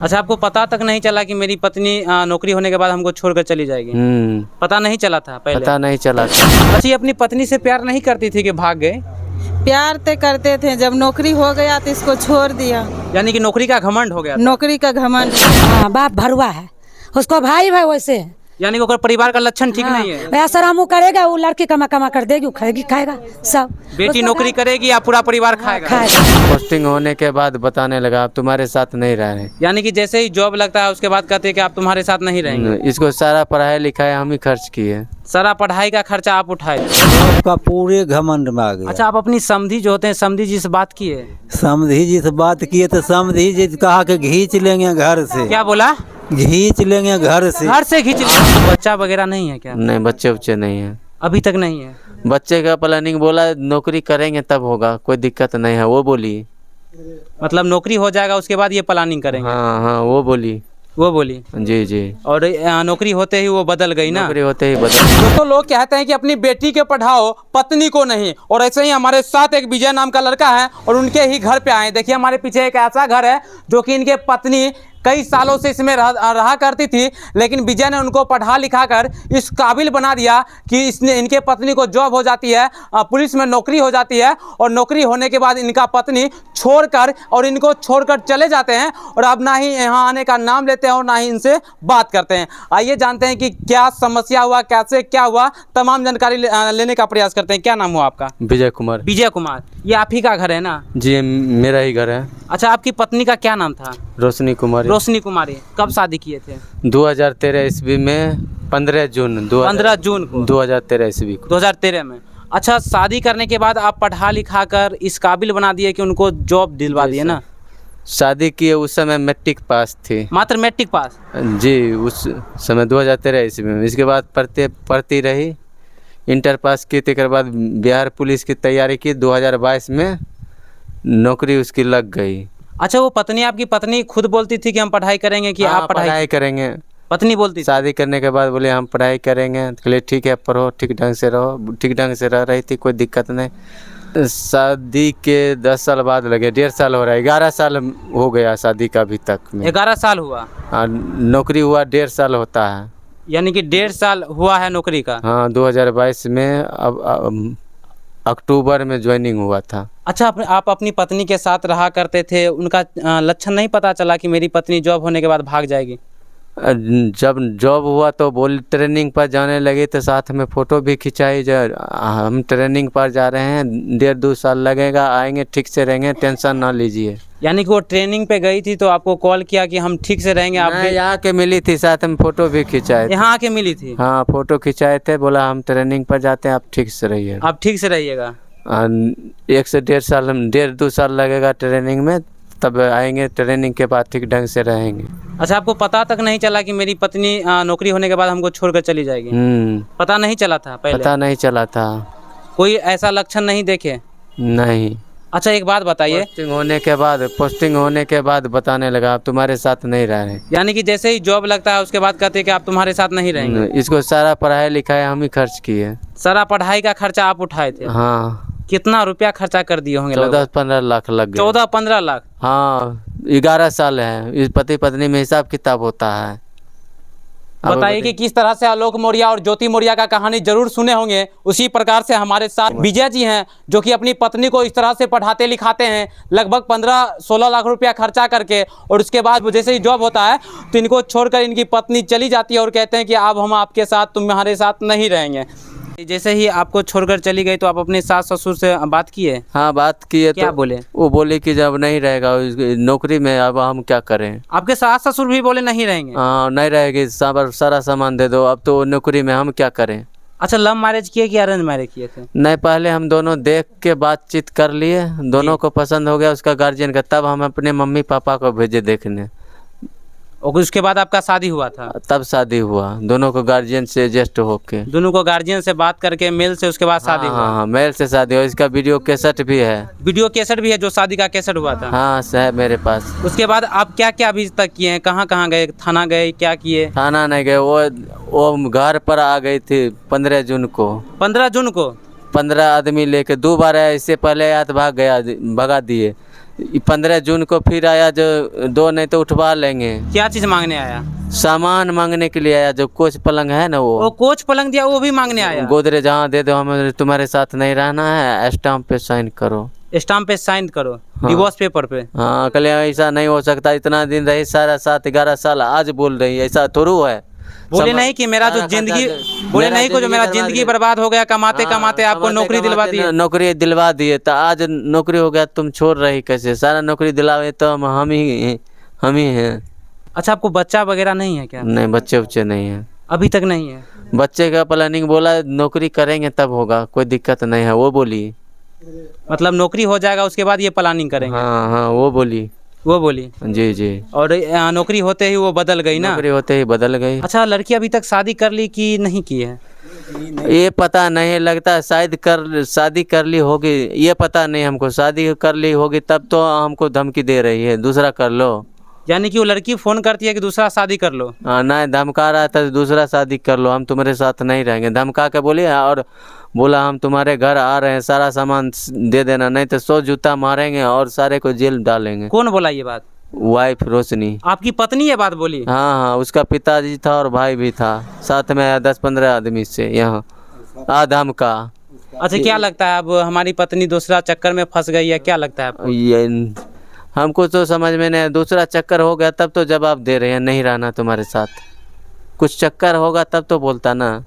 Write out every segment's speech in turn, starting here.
अच्छा, आपको पता तक नहीं चला कि मेरी पत्नी नौकरी होने के बाद हमको छोड़कर चली जाएगी? पता नहीं चला था पहले? पता नहीं चला था। अच्छा, ये अपनी पत्नी से प्यार नहीं करती थी कि भाग गए? प्यार तो करते थे, जब नौकरी हो गया तो इसको छोड़ दिया। यानी कि नौकरी का घमंड हो गया था? नौकरी का घमंड। हाँ, बाप भरुआ है, उसको भाई भाई वैसे है। यानी कि परिवार का लक्षण ठीक नहीं है? ऐसा रामू करेगा, वो लड़की कमा कमा कर देगी, वो खाएगी खाएगा सब। बेटी नौकरी करेगी या पूरा परिवार खाएगा? पोस्टिंग होने के बाद बताने लगा आप तुम्हारे साथ नहीं रह रहे। यानी कि जैसे ही जॉब लगता है उसके बाद कहते हैं कि आप तुम्हारे साथ नहीं रहेंगे? इसको सारा पढ़ाई लिखाई हम ही खर्च किए। सारा पढ़ाई का खर्चा आप उठाए? का पूरे घमंड में आ गया। अच्छा, आप अपनी समधी जो होते हैं, समधी जी से बात किए? समधी जी से बात किए तो समधी जी कहा कि घींच लेंगे घर से। क्या बोला? घींच लेंगे घर से। घर से खींच लेंगे? बच्चा वगैरह नहीं है क्या? नहीं, बच्चे उच्चे नहीं है, अभी तक नहीं है। बच्चे का प्लानिंग बोला नौकरी करेंगे तब होगा, कोई दिक्कत नहीं है, वो बोली। मतलब नौकरी हो जाएगा उसके बाद ये प्लानिंग करेंगे? हाँ हाँ, वो बोली। जी जी। और नौकरी होते ही वो बदल गई ना? नौकरी होते ही बदल। दोस्तों, लोग कहते हैं कि अपनी बेटी के पढ़ाओ, पत्नी को नहीं। और ऐसे ही हमारे साथ एक विजय नाम का लड़का है और उनके ही घर पे आए। देखिए, हमारे पीछे एक ऐसा घर है जो कि इनके पत्नी कई सालों से इसमें रहा करती थी, लेकिन विजय ने उनको पढ़ा लिखा कर इस काबिल बना दिया कि इसने इनके पत्नी को जॉब हो जाती है, पुलिस में नौकरी हो जाती है। और नौकरी होने के बाद इनका पत्नी छोड़कर और इनको छोड़कर चले जाते हैं और अब ना ही यहाँ आने का नाम लेते हैं और ना ही इनसे बात करते हैं। आइए जानते हैं कि क्या समस्या हुआ, कैसे क्या हुआ, तमाम जानकारी लेने का प्रयास करते हैं। क्या नाम हुआ आपका? विजय कुमार। विजय कुमार, ये आप ही का घर है ना? जी, मेरा ही घर है। अच्छा, आपकी पत्नी का क्या नाम था? रोशनी कुमारी। रोशनी कुमारी। कब शादी किए थे? 2013 ईस्वी में 15 जून 15 जून को 2013 ईस्वी को। 2013 में। अच्छा, शादी करने के बाद आप पढ़ा लिखा कर इस काबिल बना दिए कि उनको जॉब दिलवा दिए ना? शादी किए उस समय मैट्रिक पास थी। मात्र मैट्रिक पास? जी, उस समय 2013 ईस्वी में। इसके बाद पढ़ती रही, इंटर पास की, उसके बाद बिहार पुलिस की तैयारी की। 2022 में नौकरी उसकी लग गई। अच्छा, वो पत्नी, आपकी पत्नी खुद बोलती थी कि हम पढ़ाई करेंगे कि आप पढ़ाई करेंगे? पत्नी बोलती थी? शादी करने के बाद बोले हम पढ़ाई करेंगे, तो बोले ठीक है, पढ़ो, ठीक ढंग से रहो। ठीक ढंग से रह रही थी, कोई दिक्कत नहीं। शादी के 10 साल बाद लगे, 1.5 साल हो रहा है, 11 साल हो गया शादी का अभी तक में। 11 साल हुआ? हाँ, नौकरी हुआ 1.5 साल होता है। यानी कि 1.5 साल हुआ है नौकरी का? हाँ, 2022 में अब अक्टूबर में ज्वाइनिंग हुआ था। अच्छा, आप अपनी पत्नी के साथ रहा करते थे, उनका लक्षण नहीं पता चला कि मेरी पत्नी जॉब होने के बाद भाग जाएगी? जब जॉब हुआ तो बोल ट्रेनिंग पर जाने लगे तो साथ में फ़ोटो भी खिंचाई। जब हम ट्रेनिंग पर जा रहे हैं, 1.5-2 साल लगेगा, आएंगे, ठीक से रहेंगे, टेंशन ना लीजिए। यानी कि वो ट्रेनिंग पे गई थी तो आपको कॉल किया कि हम ठीक से रहेंगे? आप यहाँ के मिली थी, साथ में फ़ोटो भी खिंचाए। यहाँ आके मिली थी? हाँ, फ़ोटो खिंचाए थे, बोला हम ट्रेनिंग पर जाते हैं, आप ठीक से रहिए। आप ठीक से रहिएगा। 1 से 1.5 साल, 1.5-2 साल लगेगा ट्रेनिंग में, तब आएंगे, ट्रेनिंग के बाद ठीक ढंग से रहेंगे। अच्छा, आपको पता तक नहीं चला कि मेरी पत्नी नौकरी होने के बाद हमको छोड़कर चली जाएगी? पता नहीं चला था पहले? पता नहीं चला था। कोई ऐसा लक्षण नहीं देखे? नहीं। अच्छा, एक बात बताइए। पोस्टिंग होने के बाद बताने लगा आप तुम्हारे साथ नहीं रह रहे। यानी कि जैसे ही जॉब लगता है उसके बाद कहते हैं कि आप तुम्हारे साथ नहीं रहेंगे? इसको सारा पढ़ाई लिखाई हम ही खर्च किए। सारा पढ़ाई का खर्चा आप उठाए थे? हाँ। कितना रुपया खर्चा कर दिए होंगे? 14-15 लाख लग गए। 14-15 लाख? हाँ, 11 साल है, इस पति पत्नी में हिसाब किताब होता है। बताइए कि किस तरह से आलोक मौर्य और ज्योति मौर्य का कहानी जरूर सुने होंगे। उसी प्रकार से हमारे साथ विजय जी हैं, जो कि अपनी पत्नी को इस तरह से पढ़ाते लिखाते हैं, लगभग 15-16 लाख रुपया खर्चा करके। और उसके बाद जैसे ही जॉब होता है तो इनको छोड़कर इनकी पत्नी चली जाती है और कहते हैं कि अब हम आपके साथ, तुम्हारे साथ नहीं रहेंगे। जैसे ही आपको छोड़कर चली गई तो आप अपने सास ससुर से बात किए? हाँ, बात किए। क्या तो बोले? वो बोले कि जब नहीं रहेगा नौकरी में, अब हम क्या करें। आपके सास ससुर भी बोले नहीं रहेंगे? हाँ, नहीं रहेगी, सारा सामान दे दो, अब तो नौकरी में हम क्या करें। अच्छा, लव मैरिज किए कि अरेंज मैरिज किए थे? नहीं, पहले हम दोनों देख के बातचीत कर लिए, दोनों को पसंद हो गया उसका गार्जियन का, तब हम अपने मम्मी पापा को भेजे देखने। और उसके बाद आपका शादी हुआ था? तब शादी हुआ, दोनों को गार्जियन से एडजस्ट होके, दोनों को गार्जियन से बात करके मेल से उसके बाद शादी हुआ? हाँ, मेल से शादी हुआ। इसका वीडियो कैसेट भी है। वीडियो कैसेट भी है जो शादी का कैसेट हुआ था? हाँ, है मेरे पास। उसके बाद आप क्या क्या अभी तक किए हैं? कहाँ कहाँ गए? थाना गए? क्या किए? थाना नहीं गए, वो घर पर आ गई थी 15 जून को। 15 जून को? 15 आदमी लेके 2 बार आया, इससे पहले आया तो भगा दिए। 15 जून को फिर आया, जो 2 नहीं तो उठवा लेंगे। क्या चीज मांगने आया? सामान मांगने के लिए आया, जो कोच पलंग है ना वो कोच पलंग दिया, वो भी मांगने आया। गोदरेज जहाँ दे दो, हमें तुम्हारे साथ नहीं रहना है, स्टाम्प पे साइन करो। स्टाम्प पे साइन करो, डिवोर्स पेपर पे। हाँ, कल ऐसा नहीं हो सकता, इतना दिन रही सारा 7-11 साल, आज बोल रही है, ऐसा थोड़ू है। बोले नहीं कि मेरा जो जिंदगी, बोले नहीं को जो मेरा जिंदगी बर्बाद हो गया, कमाते कमाते आपको नौकरी दिलवा दी। नौकरी दिलवा दिए, तो आज नौकरी हो गया, तुम छोड़ रही कैसे? सारा नौकरी दिलावे तो हम ही हैं। अच्छा, आपको बच्चा वगैरह नहीं है क्या? नहीं, बच्चे नहीं है, अभी तक नहीं है। बच्चे का प्लानिंग बोला, नौकरी करेंगे तब होगा, कोई दिक्कत नहीं है, वो बोली। मतलब नौकरी हो जाएगा उसके बाद ये प्लानिंग करेंगे? हाँ, वो बोली। जी। और नौकरी होते ही वो बदल गई ना? नौकरी होते ही बदल गई। अच्छा, लड़की अभी तक शादी कर ली कि नहीं की है? ये पता नहीं, लगता है शायद शादी कर ली होगी, ये पता नहीं हमको। शादी कर ली होगी तब तो हमको धमकी दे रही है, दूसरा कर लो। यानी कि वो लड़की फोन करती है कि दूसरा शादी कर लो? नहीं, धमका रहा था, दूसरा शादी कर लो, हम तुम्हारे साथ नहीं रहेंगे, धमका के बोली। और बोला हम तुम्हारे घर आ रहे हैं, सारा सामान दे देना, नहीं तो 100 जूता मारेंगे और सारे को जेल डालेंगे। कौन बोला ये बात? वाइफ रोशनी। आपकी पत्नी ये बात बोली? हाँ, उसका पिताजी था और भाई भी था, साथ में 10-15 आदमी से यहाँ धमका। अच्छा, क्या लगता है अब हमारी पत्नी दूसरा चक्कर में फंस गई है, क्या लगता है आपको? ये हमको तो समझ में नहीं, दूसरा चक्कर हो गया तब तो जवाब दे रहे हैं, नहीं रहना तुम्हारे साथ। कुछ चक्कर होगा तब तो बोलता ना।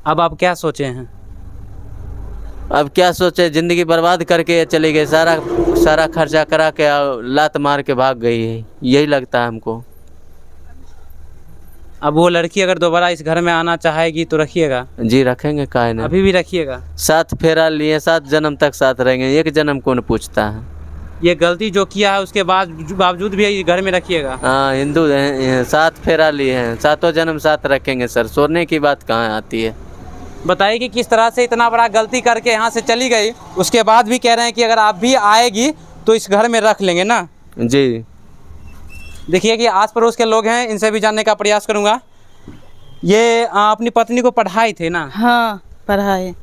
अब आप क्या सोचे हैं? अब क्या सोचे, जिंदगी बर्बाद करके चली गई, सारा खर्चा करा के लात मार के भाग गई है, यही लगता है हमको। अब वो लड़की अगर दोबारा इस घर में आना चाहेगी तो रखिएगा? जी, रखेंगे, काहे नहीं। अभी भी रखिएगा? 7 फेरा लिए, 7 जन्म तक साथ रहेंगे, एक जन्म कौन पूछता है। ये गलती जो किया है उसके बावजूद भी घर में रखिएगा? हाँ, हिंदू हैं, 7 फेरा लिए हैं, 7 जन्म साथ रखेंगे सर, सोने की बात कहाँ आती है। बताइए कि किस तरह से इतना बड़ा गलती करके यहाँ से चली गई, उसके बाद भी कह रहे हैं कि अगर आप भी आएगी तो इस घर में रख लेंगे ना? जी। देखिए कि आस पड़ोस के लोग हैं, इनसे भी जानने का प्रयास करूँगा। ये अपनी पत्नी को पढ़ाई थे ना? हाँ, पढ़ाए।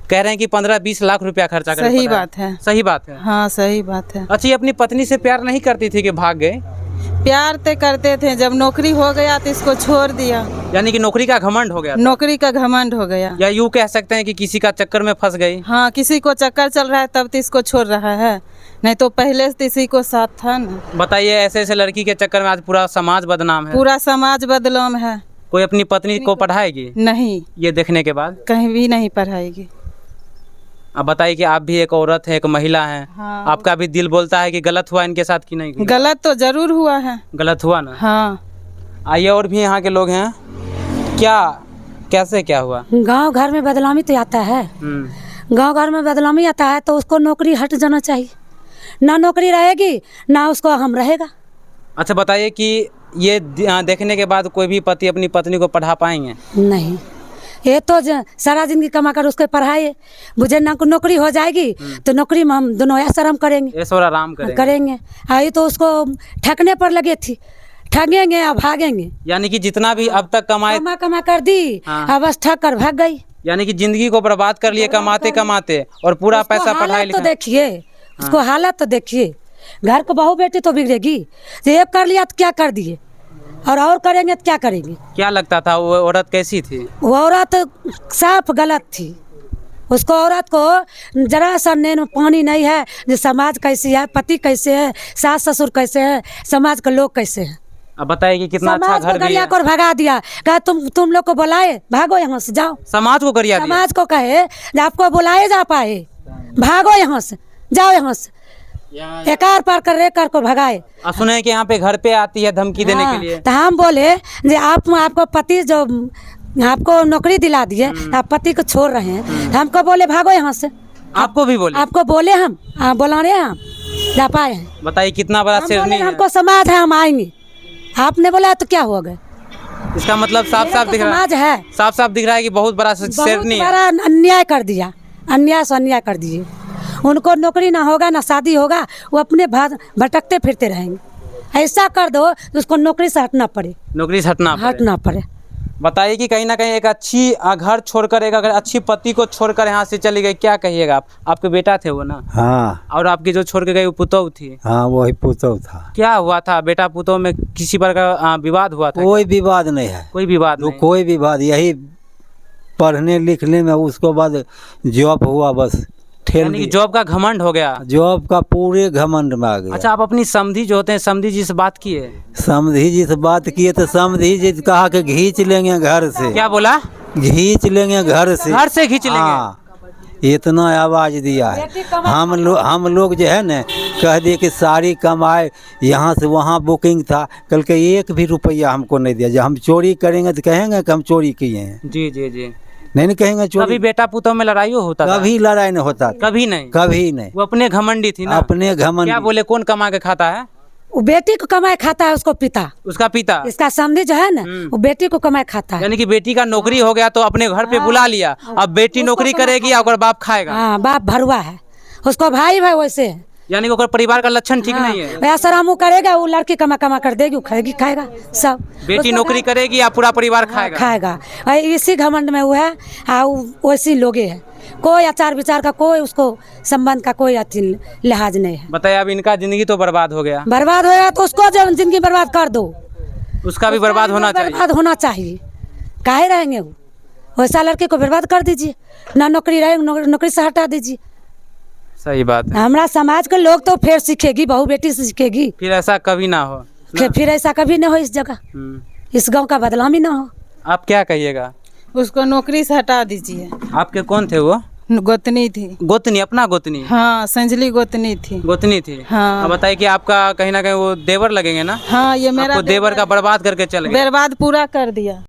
कह रहे हैं कि 15-20 लाख रुपया खर्चा कर। सही बात है। सही बात है? हाँ, सही बात है। अच्छा, ये अपनी पत्नी से प्यार नहीं करती थी कि भाग गए? प्यार तो करते थे, जब नौकरी हो गया तो इसको छोड़ दिया। यानी कि नौकरी का घमंड हो गया? नौकरी का घमंड हो गया, या यूँ कह सकते हैं कि किसी का चक्कर में फंस गई? हाँ, किसी को चक्कर चल रहा है तब तो इसको छोड़ रहा है, नहीं तो पहले से इसी को साथ था ना। बताइए, ऐसे लड़की के चक्कर में आज पूरा समाज बदनाम है। पूरा समाज बदनाम है। कोई अपनी पत्नी को पढ़ाएगी? नहीं, ये देखने के बाद कहीं भी नहीं पढ़ाएगी। अब बताइए कि आप भी एक औरत है, एक महिला है। हाँ। आपका भी दिल बोलता है कि गलत हुआ इनके साथ कि नहीं? गलत तो जरूर हुआ है। गलत हुआ ना? हाँ। आइए, और भी यहाँ के लोग हैं। कैसे हुआ? गांव घर में बदनामी तो आता है, गांव घर में बदनामी आता है तो उसको नौकरी हट जाना चाहिए, ना नौकरी रहेगी ना उसको हम रहेगा। अच्छा, बताइए कि ये देखने के बाद कोई भी पति अपनी पत्नी को पढ़ा पाएंगे? नहीं, ये तो सारा जिंदगी कमा कर उसको पढ़ाए, मुझे ना नौकरी हो जाएगी तो नौकरी में हम दोनों ऐसा आराम करेंगे, ऐसा आराम करेंगे। आई तो उसको ठगने पर लगे थी, ठगेंगे या भागेंगे। यानी कि जितना भी अब तक कमा कर दी, अब बस ठग कर भाग गई। यानी कि जिंदगी को बर्बाद कर लिए कमाते और पूरा पैसा पढ़ाई लिखाई। तो देखिए उसको हालत तो देखिए, घर को बहू बेटी तो बिगड़ेगी। ये कर लिया तो क्या कर दिए, और करेंगे तो क्या करेंगे? क्या लगता था वो औरत कैसी थी? वो औरत साफ गलत थी। उसको औरत को जरा सा नैन पानी नहीं है जो समाज कैसी है, पति कैसे है, सास ससुर कैसे है, समाज के लोग कैसे हैं। अब बताइए कि कितना अच्छा घर भी है। को भगा दिया, कहा तुम लोग को बुलाए, भागो यहाँ से, जाओ। समाज को गरिया दिया। समाज को कहे आपको बुलाए जा पाए, भागो यहाँ से, जाओ यहाँ से, एकार पार कर रेकार को भगाए। सुने कि यहाँ पे घर पे आती है धमकी देने के लिए। तो हम बोले जे आपको पति जो आपको नौकरी दिला दिए, आप पति को छोड़ रहे हैं, हमको बोले भागो यहाँ से। आपको भी बोले? आपको बोले हम बोला रहे हम जा पाए हैं। बताइए कितना बड़ा शेरनी है। हमको समाज है, हम आएंगे। आपने बोला तो क्या हो गया? इसका मतलब साफ दिख रहा है, साफ दिख रहा है कि बहुत बड़ा शेरनी है। बड़ा अन्याय कर दिया, अन्याय से अन्याय कर दिए। उनको नौकरी ना होगा ना शादी होगा, वो अपने भटकते फिरते रहेंगे। ऐसा कर दो उसको नौकरी से हटना पड़े, नौकरी से हटना पड़े। बताइए कि कहीं ना कहीं एक अच्छी घर छोड़कर, एक अगर अच्छी पति को छोड़कर यहाँ से चली गई, क्या कहिएगा आप? आपके बेटा थे वो ना, हाँ और आपकी जो छोड़ के गई वो पुतोह थी। हाँ वही पुतौ था। क्या हुआ था बेटा पुतोह में? किसी प्रकार का विवाद हुआ था? कोई विवाद नहीं है, कोई विवाद तो नहीं। कोई विवाद, यही पढ़ने लिखने में, उसके बाद जॉब हुआ, बस ठेल यानी कि दिया। जॉब का घमंड हो गया। जॉब का पूरे घमंड में आ गया। अच्छा, आप अपनी समधी जो होते हैं, समधी जी से बात किए? समधी जी से बात किए तो समधी जी कहा कि खींच लेंगे घर से। क्या बोला? खींच लेंगे घर से। घर से खींच लेंगे? हाँ, इतना आवाज दिया है। हम लोग जो है ना, कह दिए कि सारी कमाए, यहाँ से वहाँ बुकिंग था, कल के 1 भी रुपया हमको नहीं दिया। जब हम चोरी करेंगे तो कहेंगे कि हम चोरी किए हैं, जी जी जी। नहीं कहेंगे चोरी। कभी बेटा पुतोह में लड़ाई होता था? कभी लड़ाई नहीं होता, कभी नहीं? कभी नहीं। वो अपने घमंडी थी ना? अपने घमंड। क्या बोले, कौन कमा के खाता है? वो बेटी को कमाए खाता है, उसको पिता, उसका पिता। इसका समझी जो है ना, वो बेटी को कमाए खाता है। यानी कि बेटी का नौकरी हो गया तो अपने घर पे बुला लिया, अब बेटी नौकरी करेगी और बाप खाएगा। हाँ, बाप भरुआ है, उसको भाई वैसे है। यानी कि परिवार का लक्षण ठीक नहीं है। ऐसा रामू करेगा, वो लड़की कमा कमा कर देगी, वो खाएगी खाएगा सब। बेटी उसका नौकरी करेगी या पूरा परिवार खाएगा? खाएगा। और इसी घमंड में वो है, वैसी लोगे है, कोई आचार विचार का, कोई उसको संबंध का कोई लिहाज नहीं है। बताइए, अब इनका जिंदगी तो बर्बाद हो गया। बर्बाद हो गया तो उसको जब जिंदगी बर्बाद कर दो, उसका भी बर्बाद होना चाहिए। बर्बाद होना चाहिए। काहे रहेंगे वो? वैसा लड़के को बर्बाद कर दीजिए, ना नौकरी रहे, नौकरी से हटा दीजिए। सही बात है। हमारा समाज के लोग तो फिर सीखेगी, बहू बेटी से सीखेगी, फिर ऐसा कभी ना हो। फिर ऐसा कभी ना हो इस जगह, इस गांव का बदनामी ना हो। आप क्या कहिएगा? उसको नौकरी से हटा दीजिए। आपके कौन थे वो? गोतनी थी। गोतनी? अपना गोतनी? हाँ, संजली गोतनी थी। गोतनी थी। हाँ। अब बताइए कि आपका कहीं ना कहीं वो देवर लगेंगे ना? हाँ, ये मेरा आपको देवर का बर्बाद करके चल गए। बर्बाद पूरा कर दिया।